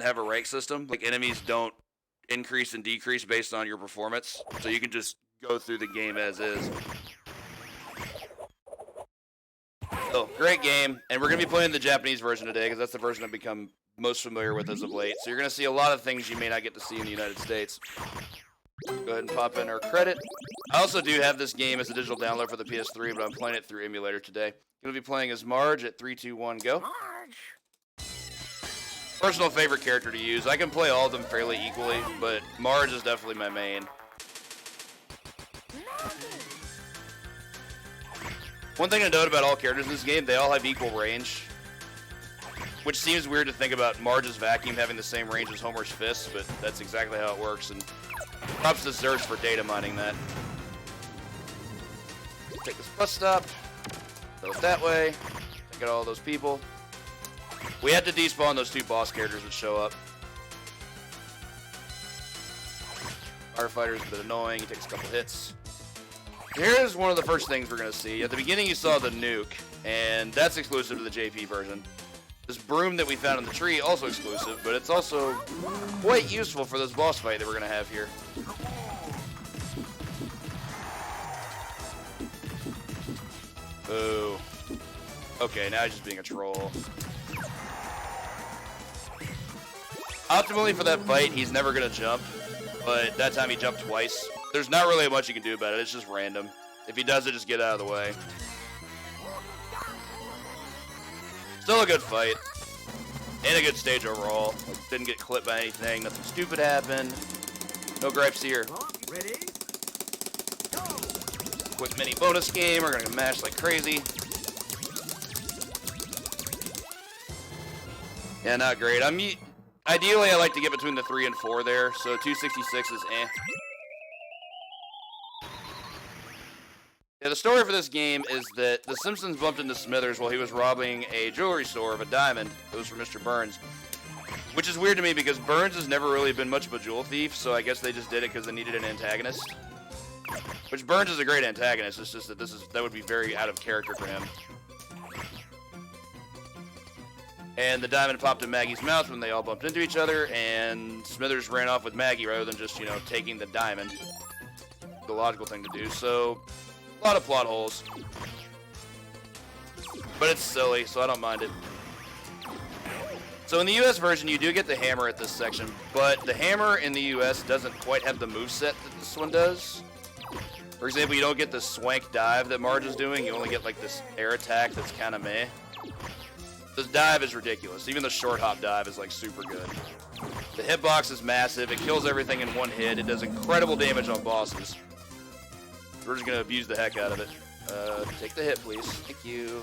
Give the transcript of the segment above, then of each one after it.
have a rank system. Like, enemies don't increase and decrease based on your performance. So you can just go through the game as is. So, great game. And we're going to be playing the Japanese version today because that's the version I've become most familiar with as of late. So you're going to see a lot of things you may not get to see in the United States. Go ahead and pop in our credit. I also do have this game as a digital download for the PS3, but I'm playing it through emulator today. Going to be playing as Marge at 3, 2, 1, go. Personal favorite character to use. I can play all of them fairly equally, but Marge is definitely my main. One thing to note about all characters in this game, they all have equal range. Which seems weird to think about Marge's vacuum having the same range as Homer's fist, but that's exactly how it works, and props to Zerch for data mining that. Take this bus stop, go that way, take out all those people. We had to despawn those 2 boss characters that show up. Firefighter's a bit annoying, he takes a couple hits. Here's one of the first things we're going to see. At the beginning you saw the nuke, and that's exclusive to the JP version. This broom that we found in the tree, also exclusive, but it's also quite useful for this boss fight that we're going to have here. Boo. Okay, now he's just being a troll. Optimally for that fight, he's never going to jump, but that time he jumped twice. There's not really much you can do about it, it's just random. If he does it, just get out of the way. Still a good fight. And a good stage overall. Like, didn't get clipped by anything, nothing stupid happened. No gripes here. Ready? Quick mini bonus game, we're gonna mash like crazy. Yeah, not great. Ideally, I like to get between the 3 and 4 there, so 266 is eh. Yeah, the story for this game is that the Simpsons bumped into Smithers while he was robbing a jewelry store of a diamond that was for Mr. Burns. Which is weird to me because Burns has never really been much of a jewel thief, so I guess they just did it because they needed an antagonist. Which Burns is a great antagonist, it's just that that would be very out of character for him. And the diamond popped in Maggie's mouth when they all bumped into each other, and Smithers ran off with Maggie rather than just, taking the diamond. The logical thing to do, so a lot of plot holes. But it's silly, so I don't mind it. So in the US version, you do get the hammer at this section, but the hammer in the US doesn't quite have the moveset that this one does. For example, you don't get the swank dive that Marge is doing, you only get like this air attack that's kind of meh. This dive is ridiculous. Even the short hop dive is like super good. The hitbox is massive. It kills everything in one hit. It does incredible damage on bosses. We're just going to abuse the heck out of it. Take the hit, please. Thank you.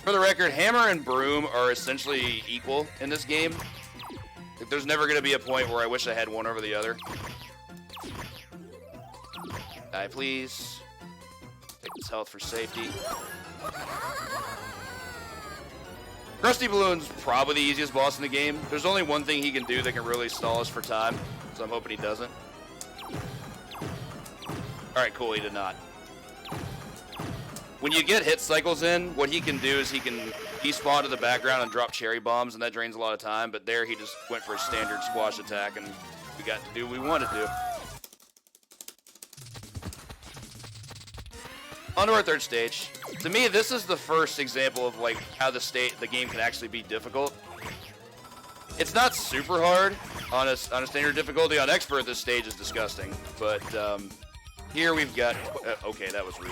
For the record, hammer and broom are essentially equal in this game. There's never going to be a point where I wish I had one over the other. Die, please. Take this health for safety. Krusty Balloon's probably the easiest boss in the game. There's only one thing he can do that can really stall us for time, so I'm hoping he doesn't. Alright, cool, he did not. When you get hit cycles in, what he can do is he can despawn to the background and drop cherry bombs, and that drains a lot of time, but there he just went for a standard squash attack, and we got to do what we wanted to. On to our third stage. To me, this is the first example of like how the game can actually be difficult. It's not super hard on a standard difficulty. On expert, this stage is disgusting. But here we've got... okay, that was rude.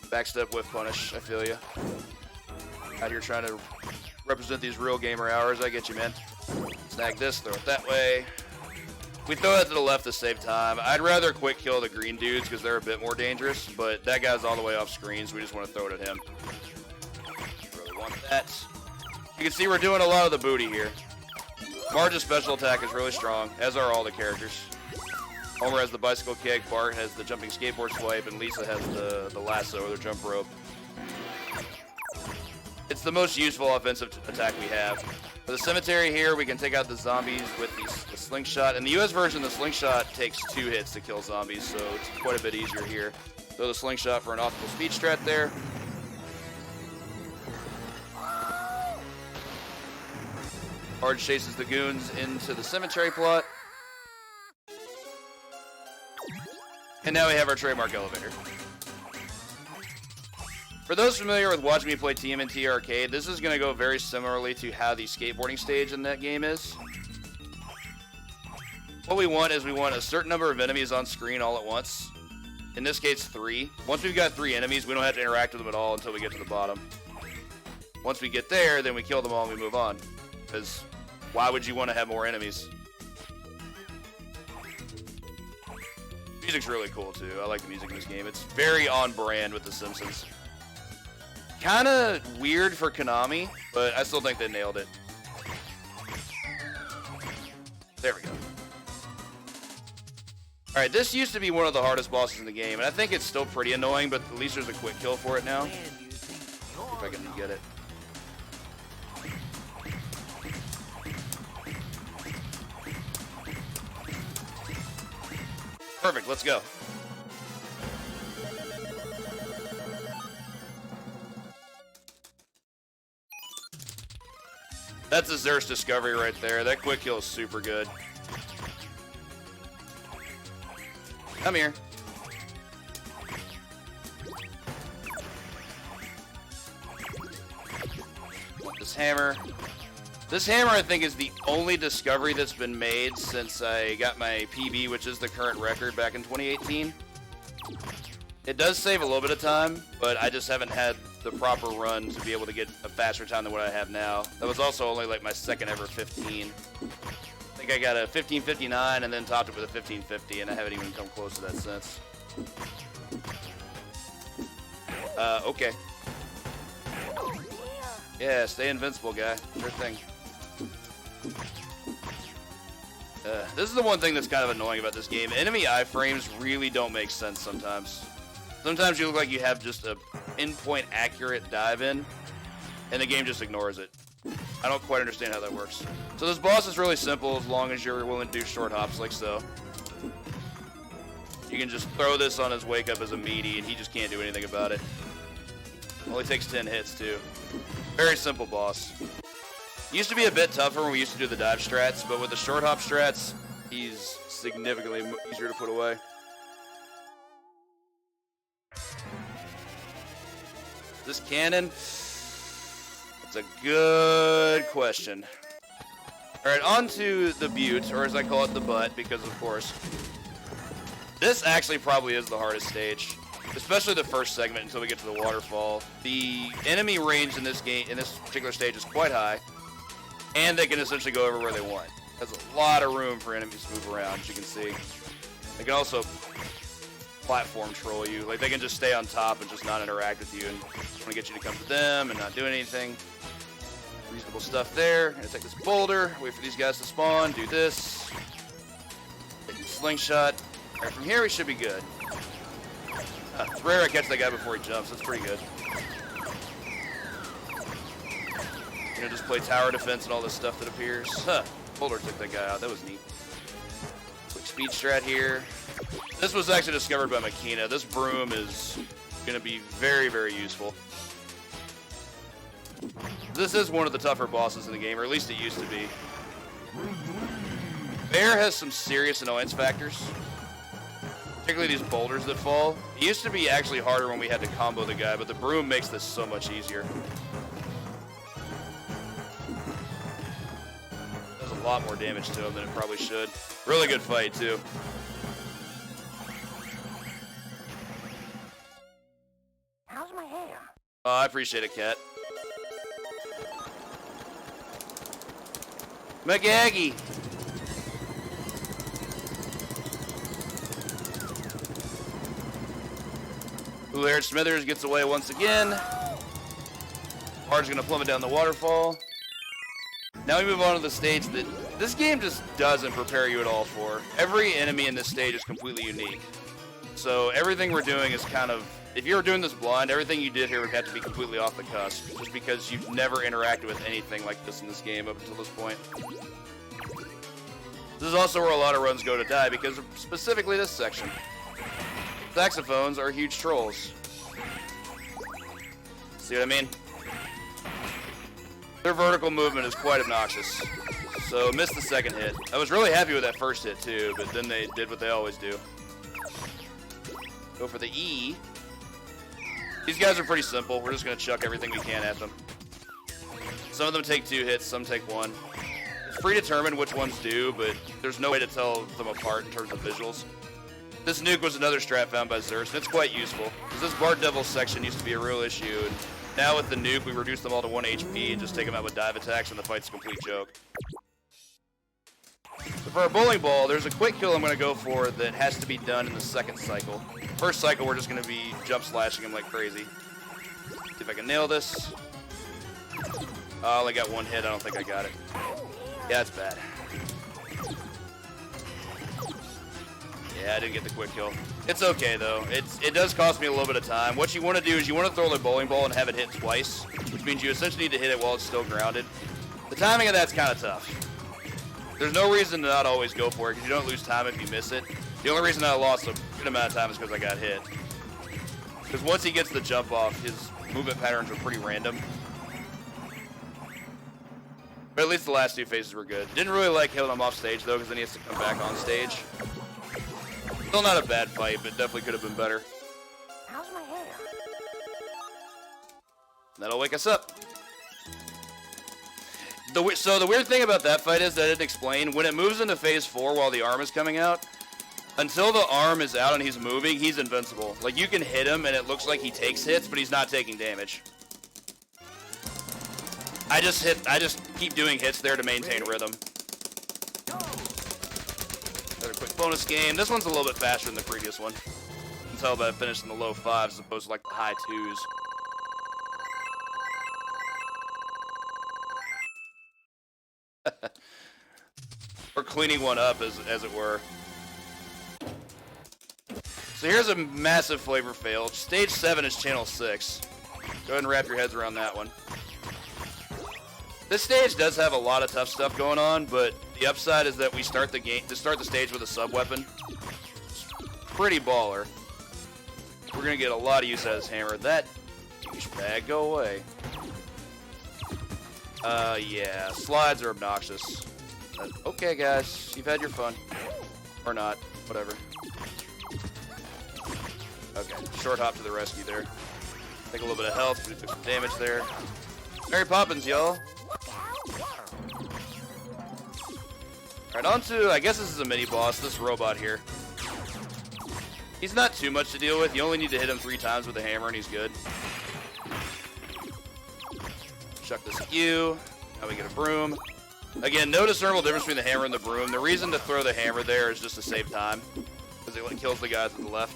Backstep whiff punish. I feel you. Out here trying to represent these real gamer hours. I get you, man. Snag this, throw it that way. We throw that to the left to save time. I'd rather quick kill the green dudes because they're a bit more dangerous, but that guy's all the way off screen, so we just want to throw it at him. Really want that. You can see we're doing a lot of the booty here. Marge's special attack is really strong, as are all the characters. Homer has the bicycle kick, Bart has the jumping skateboard swipe, and Lisa has the lasso or the jump rope. It's the most useful offensive attack we have. For the cemetery here, we can take out the zombies with the slingshot. In the US version, the slingshot takes 2 hits to kill zombies, so it's quite a bit easier here. Throw the slingshot for an optimal speed strat there. Arge chases the goons into the cemetery plot. And now we have our trademark elevator. For those familiar with watching me play TMNT Arcade, this is going to go very similarly to how the skateboarding stage in that game is. What we want is we want a certain number of enemies on screen all at once. In this case, 3. Once we've got 3 enemies, we don't have to interact with them at all until we get to the bottom. Once we get there, then we kill them all and we move on. Because why would you want to have more enemies? Music's really cool too. I like the music in this game. It's very on brand with The Simpsons. Kinda weird for Konami, but I still think they nailed it. There we go. Alright, this used to be one of the hardest bosses in the game, and I think it's still pretty annoying, but at least there's a quick kill for it now. If I can get it. Perfect, let's go. That's a Zerst discovery right there. That quick kill is super good. Come here. This hammer. This hammer, I think, is the only discovery that's been made since I got my PB, which is the current record back in 2018. It does save a little bit of time, but I just haven't had the proper run to be able to get a faster time than what I have now. That was also only like my second ever 15. I think I got a 1559 and then topped it with a 1550, and I haven't even come close to that since. Okay. Yeah, stay invincible, guy. Sure thing. This is the one thing that's kind of annoying about this game. Enemy iframes really don't make sense sometimes. Sometimes you look like you have just a pinpoint accurate dive in, and the game just ignores it. I don't quite understand how that works. So this boss is really simple as long as you're willing to do short hops like so. You can just throw this on his wake up as a meaty, and he just can't do anything about it. Only takes 10 hits too. Very simple boss. Used to be a bit tougher when we used to do the dive strats, but with the short hop strats, he's significantly easier to put away. This cannon? That's a good question. Alright, on to the butte, or as I call it, the butt, because of course. This actually probably is the hardest stage. Especially the first segment until we get to the waterfall. The enemy range in this game, in this particular stage, is quite high. And they can essentially go everywhere they want. There's a lot of room for enemies to move around, as you can see. They can also platform troll you. Like, they can just stay on top and just not interact with you and just want to get you to come to them and not do anything. Reasonable stuff there. Gonna take this boulder, wait for these guys to spawn, do this. Take the slingshot. Alright, from here we should be good. It's rare I catch that guy before he jumps. That's pretty good. You know, just play tower defense and all this stuff that appears. Huh. Boulder took that guy out. That was neat. Quick speed strat here. This was actually discovered by Makina. This broom is going to be very, very useful. This is one of the tougher bosses in the game, or at least it used to be. Bear has some serious annoyance factors. Particularly these boulders that fall. It used to be actually harder when we had to combo the guy, but the broom makes this so much easier. Does a lot more damage to him than it probably should. Really good fight, too. How's my hair? Oh, I appreciate it, Cat. McGaggy! Blue-haired Smithers gets away once again. Marge's gonna plummet down the waterfall. Now we move on to the stage that this game just doesn't prepare you at all for. Every enemy in this stage is completely unique. So everything we're doing is kind of, if you were doing this blind, everything you did here would have to be completely off the cusp, just because you've never interacted with anything like this in this game up until this point. This is also where a lot of runs go to die, because of specifically this section. Saxophones are huge trolls. See what I mean? Their vertical movement is quite obnoxious. So missed the second hit. I was really happy with that first hit too, but then they did what they always do. Go for the E. These guys are pretty simple. We're just going to chuck everything we can at them. Some of them take 2 hits, some take 1. It's predetermined which ones do, but there's no way to tell them apart in terms of visuals. This nuke was another strat found by Zerst, and it's quite useful. Because this Bard Devil section used to be a real issue, and now with the nuke, we reduce them all to 1 HP and just take them out with dive attacks, and the fight's a complete joke. So for our bowling ball, there's a quick kill I'm going to go for that has to be done in the second cycle. First cycle, we're just going to be jump slashing him like crazy. See if I can nail this. I only got 1 hit. I don't think I got it. Yeah, it's bad. Yeah, I didn't get the quick kill. It's okay, though. It does cost me a little bit of time. What you want to do is you want to throw the bowling ball and have it hit twice, which means you essentially need to hit it while it's still grounded. The timing of that's kind of tough. There's no reason to not always go for it, because you don't lose time if you miss it. The only reason I lost a good amount of time is because I got hit. Because once he gets the jump off, his movement patterns are pretty random. But at least the last 2 phases were good. Didn't really like hitting him off stage, though, because then he has to come back on stage. Still not a bad fight, but definitely could have been better. How's my hair? That'll wake us up. So the weird thing about that fight is that I didn't explain. When it moves into phase 4 while the arm is coming out, until the arm is out and he's moving, he's invincible. Like, you can hit him and it looks like he takes hits, but he's not taking damage. I just keep doing hits there to maintain rhythm. Another quick bonus game. This one's a little bit faster than the previous one. You can tell that I finished in the low 5s as opposed to like the high 2s. Or cleaning one up, as it were. So here's a massive flavor fail. Stage 7 is channel 6. Go ahead and wrap your heads around that one. This stage does have a lot of tough stuff going on, but the upside is that we start the stage with a sub-weapon. Pretty baller. We're gonna get a lot of use out of this hammer. That douchebag, go away. Yeah, slides are obnoxious. Okay, guys, you've had your fun. Or not, whatever. Okay, short hop to the rescue there. Take a little bit of health, we took some damage there. Mary Poppins, y'all. Alright, on to, I guess this is a mini-boss, this robot here. He's not too much to deal with. You only need to hit him 3 times with a hammer and he's good. Chuck this at you. Now we get a broom. Again, no discernible difference between the hammer and the broom. The reason to throw the hammer there is just to save time, because it kills the guys to the left.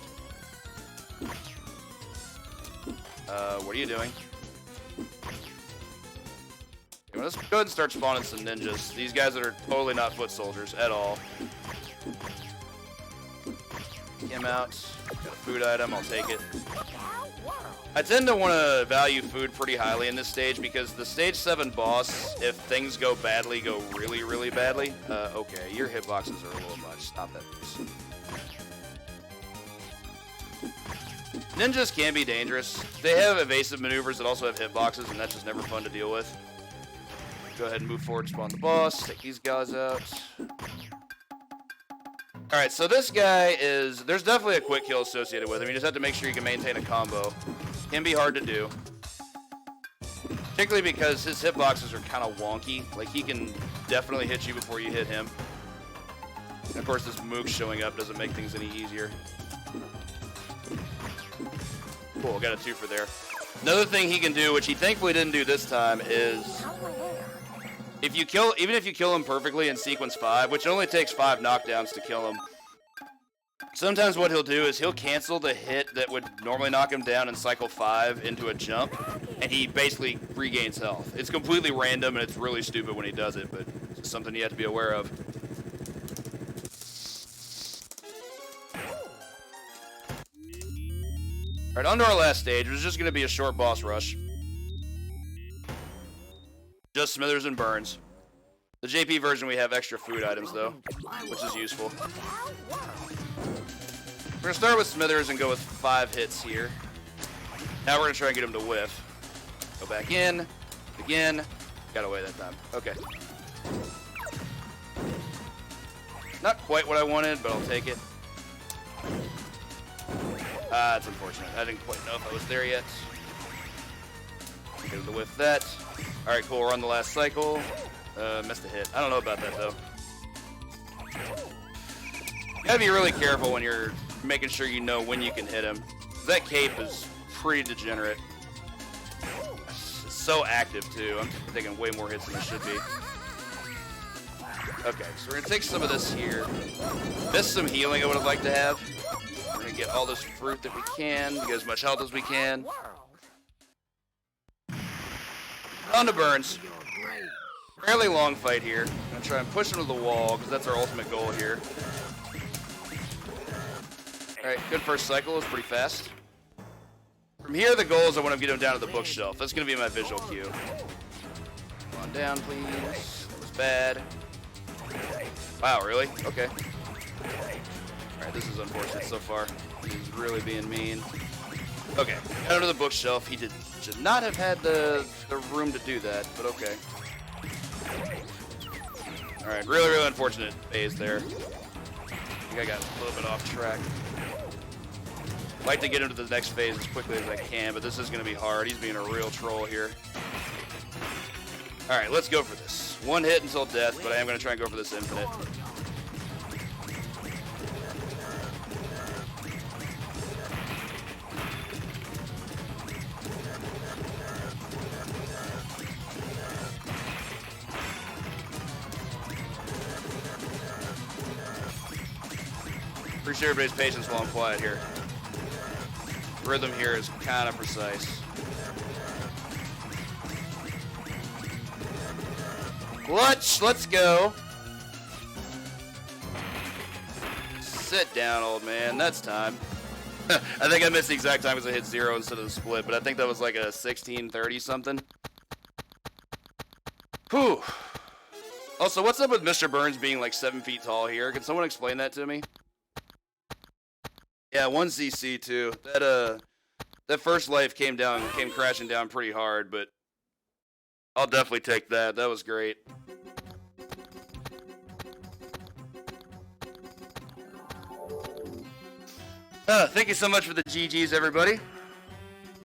What are you doing? Okay, well, let's go ahead and start spawning some ninjas. These guys that are totally not foot soldiers at all. Get him out. Got a food item, I'll take it. I tend to want to value food pretty highly in this stage because the stage 7 boss, if things go badly, go really, really badly. Okay, your hitboxes are a little much. Stop that, please. Ninjas can be dangerous. They have evasive maneuvers that also have hitboxes, and that's just never fun to deal with. Go ahead and move forward, spawn the boss, take these guys out. Alright, so this guy is... There's definitely a quick kill associated with him. You just have to make sure you can maintain a combo. Can be hard to do. Particularly because his hitboxes are kind of wonky. Like, he can definitely hit you before you hit him. And of course, this mook showing up doesn't make things any easier. Cool, got a 2 for there. Another thing he can do, which he thankfully didn't do this time, is... Even if you kill him perfectly in sequence 5, which only takes 5 knockdowns to kill him, sometimes what he'll do is he'll cancel the hit that would normally knock him down in cycle 5 into a jump, and he basically regains health. It's completely random, and it's really stupid when he does it, but it's something you have to be aware of. Alright, on to our last stage, which is just going to be a short boss rush. Just Smithers and Burns. The JP version, we have extra food items, though, which is useful. We're going to start with Smithers and go with 5 hits here. Now we're going to try and get him to whiff. Go back in, again, Got away that time. Okay. Not quite what I wanted, but I'll take it. It's unfortunate. I didn't quite know if I was there yet. Get it with that. Alright, cool. We're on the last cycle. Missed a hit. I don't know about that, though. You gotta be really careful when you're making sure you know when you can hit him. That cape is pretty degenerate. It's so active, too. I'm taking way more hits than I should be. Okay, so we're gonna take some of this here. Missed some healing I would have liked to have. We're gonna get all this fruit that we can, get as much health as we can. On to Burns. Fairly long fight here. I'm gonna try and push him to the wall, because that's our ultimate goal here. Alright, good first cycle. It's pretty fast. From here, the goal is I want to get him down to the bookshelf. That's gonna be my visual cue. Come on down, please. That was bad. Wow, really? Okay. Alright, this is unfortunate so far. He's really being mean. Okay, got under the bookshelf. He should not have had the room to do that, but okay. Alright, really, really unfortunate phase there. I think I got a little bit off track. I'd like to get into the next phase as quickly as I can, but this is going to be hard. He's being a real troll here. Alright, let's go for this. One hit until death, but I am going to try and go for this infinite. Appreciate everybody's patience while I'm quiet here. Rhythm here is kind of precise. Clutch, let's go. Sit down, old man. That's time. I think I missed the exact time because I hit 0 instead of the split, but I think that was like a 16:30 something. Whew. Also, what's up with Mr. Burns being like 7 feet tall here? Can someone explain that to me? Yeah, 1 CC too. That first life came crashing down pretty hard, but I'll definitely take that. That was great. Thank you so much for the GGs, everybody.